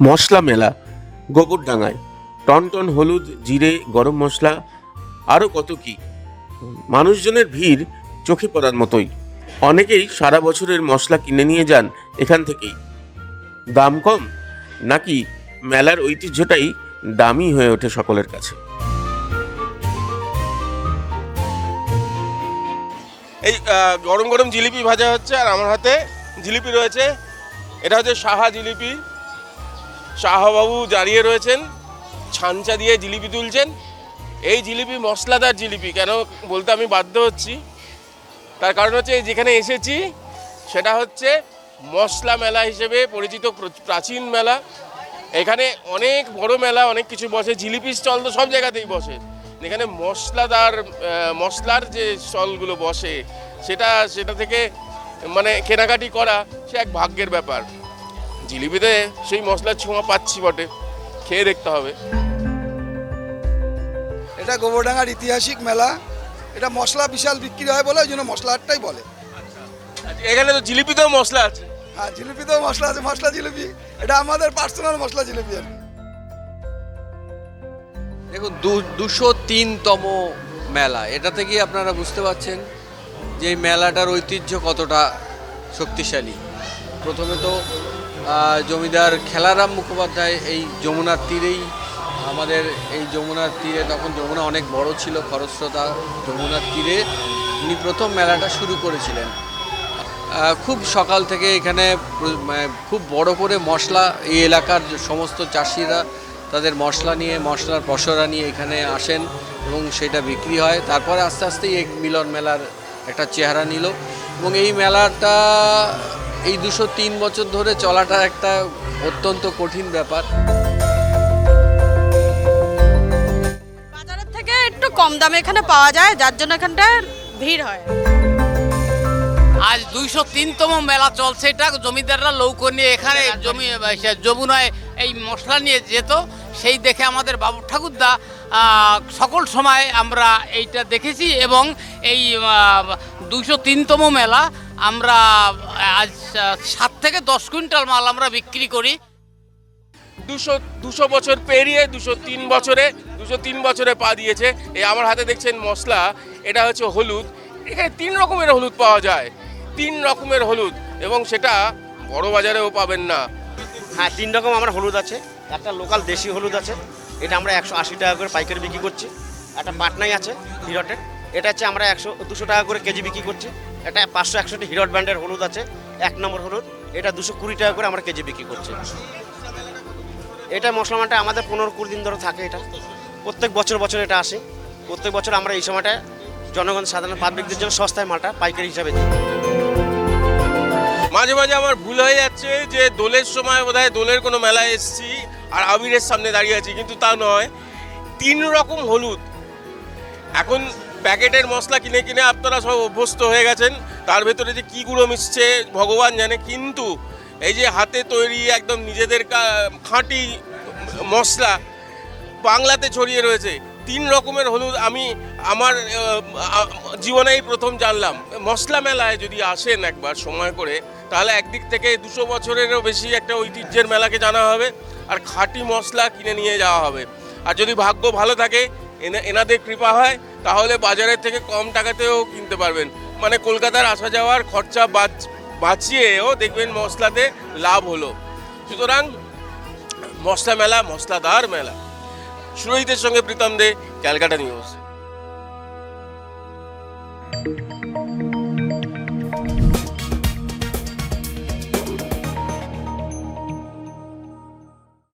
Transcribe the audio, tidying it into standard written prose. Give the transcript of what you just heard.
মশলা মেলা গোবরডাঙ্গায়। Ton ton হলুদ, জিরে, গরম মশলা, আরও কত কি। মানুষজনের ভিড় চোখে পড়ার মতোই। অনেকেই সারা বছরের মশলা কিনে নিয়ে যান এখান থেকেই। দাম কম নাকি মেলার ঐতিহ্যটাই দামি হয়ে ওঠে সকলের কাছে। এই গরম গরম জিলিপি ভাজা হচ্ছে, আর আমার হাতে জিলিপি রয়েছে। এটা হচ্ছে সাহা জিলিপি। সাহাবাবু দাঁড়িয়ে রয়েছেন, ছাঞ্চা দিয়ে জিলিপি তুলছেন। এই জিলিপি মশলাদার জিলিপি, কেন বলতে আমি বাধ্য হচ্ছি, তার কারণ হচ্ছে যেখানে এসেছি সেটা হচ্ছে মশলা মেলা হিসেবে পরিচিত প্রাচীন মেলা। এখানে অনেক বড় মেলা, অনেক কিছু বসে। জিলিপি স্টল তো সব জায়গাতেই বসে, এখানে মশলার যে স্টলগুলো বসে সেটা থেকে মানে কেনাকাটি করা সে এক ভাগ্যের ব্যাপার। জিলিপিতে সেই মশলার ছোঁয়া পাচ্ছি বটে, খেয়ে দেখতে হবে। এটা গোবরডাঙ্গার ঐতিহাসিক মেলা। এটা মশলা বিশাল বিক্রি হয় বলে ওই জন্য মশলা হাটটাই বলে। এখানে তো জিলিপিতেও মশলা আছে। হ্যাঁ, জিলিপিতেও মশলা আছে, মশলা জিলিপি। এটা আমাদের পার্সোনাল মশলা জিলিপি আর কি। দেখুন, 203তম মেলা, এটা থেকেই আপনারা বুঝতে পারছেন যে এই মেলাটার ঐতিহ্য কতটা শক্তিশালী। প্রথমে তো জমিদার খেলারাম মুখোপাধ্যায় এই যমুনার তীরেই, আমাদের এই যমুনার তীরে, তখন যমুনা অনেক বড় ছিল, খরস্রোতা, যমুনার তীরে উনি প্রথম মেলাটা শুরু করেছিলেন। খুব সকাল থেকে এখানে খুব বড় করে মশলা, এই এলাকার সমস্ত চাষিরা তাদের মশলা নিয়ে, মশলার পসরা নিয়ে এখানে আসেন এবং সেটা বিক্রি হয়। তারপরে আস্তে আস্তে এই মিলন মেলার একটা চেহারা নিল এবং এই মেলাটা এই 203 বছর ধরে চলাটা একটা অত্যন্ত কঠিন ব্যাপার। বাজারের থেকে একটু কম দামে এখানে পাওয়া যায়, যার জন্য এখানটায় ভিড় হয়। আজ 203তম মেলা চলছে। এটা জমিদাররা লৌকো নিয়ে এখানে যমুনায় এই মশলা নিয়ে যেত, সেই দেখে আমাদের বাবু ঠাকুরদা সকল সময় আমরা এইটা দেখেছি। এবং এই 203তম মেলা আমরা আজ 7 থেকে 10 কুইন্টাল মাল আমরা বিক্রি করি। 200 বছর পেরিয়ে 203 বছরে পা দিয়েছে। এই আমার হাতে দেখছেন মশলা, এটা হচ্ছে হলুদ। এখানে 3 রকমের হলুদ পাওয়া যায়, 3 রকমের হলুদ, এবং সেটা বড় বাজারেও পাবেন না। হ্যাঁ, 3 রকম আমার হলুদ আছে। একটা লোকাল দেশি হলুদ আছে, এটা আমরা 180 টাকা করে পাইকারি বিক্রি করছি। একটা পাটনাই আছে হিরটের, এটা হচ্ছে আমরা 200 টাকা করে কেজি বিক্রি করছি। এটা 561 হিরট ব্র্যান্ডের হলুদ আছে, 1 নম্বর হলুদ, এটা 220 টাকা করে আমরা কেজি বিক্রি করছি। এটা মশলা মালটা আমাদের 15-20 দিন ধরে থাকে। এটা প্রত্যেক বছর এটা আসে। প্রত্যেক বছর আমরা এই সময়টা জনগণ, সাধারণ পাবলিকদের জন্য সস্তায় মালটা পাইকারি হিসাবে দিই। মাঝে মাঝে আমার ভুল হয়ে যাচ্ছে যে দোলের সময় বোধহয় দোলের কোনো মেলায় এসেছি আর আবিরের সামনে দাঁড়িয়ে আছি, কিন্তু তা নয়। 3 রকম হলুদ। এখন প্যাকেটের মশলা কিনে কিনে আপনারা সব অভ্যস্ত হয়ে গেছেন, তার ভেতরে যে কী গুঁড়ো মিশছে ভগবান জানে, কিন্তু এই যে হাতে তৈরি একদম নিজেদের খাঁটি মশলা বাংলাতে ছড়িয়ে রয়েছে। 3 রকমের হলুদ আমি আমার জীবনেই প্রথম জানলাম। মশলা মেলায় যদি আসেন একবার সময় করে, তাহলে একদিক থেকে 200 বছরেরও বেশি একটা ঐতিহ্যের মেলাকে জানা হবে, আর খাঁটি মশলা কিনে নিয়ে যাওয়া হবে। আর যদি ভাগ্য ভালো থাকে, এনাদের কৃপা হয়, তাহলে বাজারের থেকে কম টাকাতেও কিনতে পারবেন। মানে কলকাতার আসা যাওয়ার খরচা বাঁচিয়েও দেখবেন মশলাতে লাভ হলো। সুতরাং মশলা মেলা, মশলাদার মেলা। সুরজিতের সঙ্গে প্রীতম দে, ক্যালকাটা নিউজ।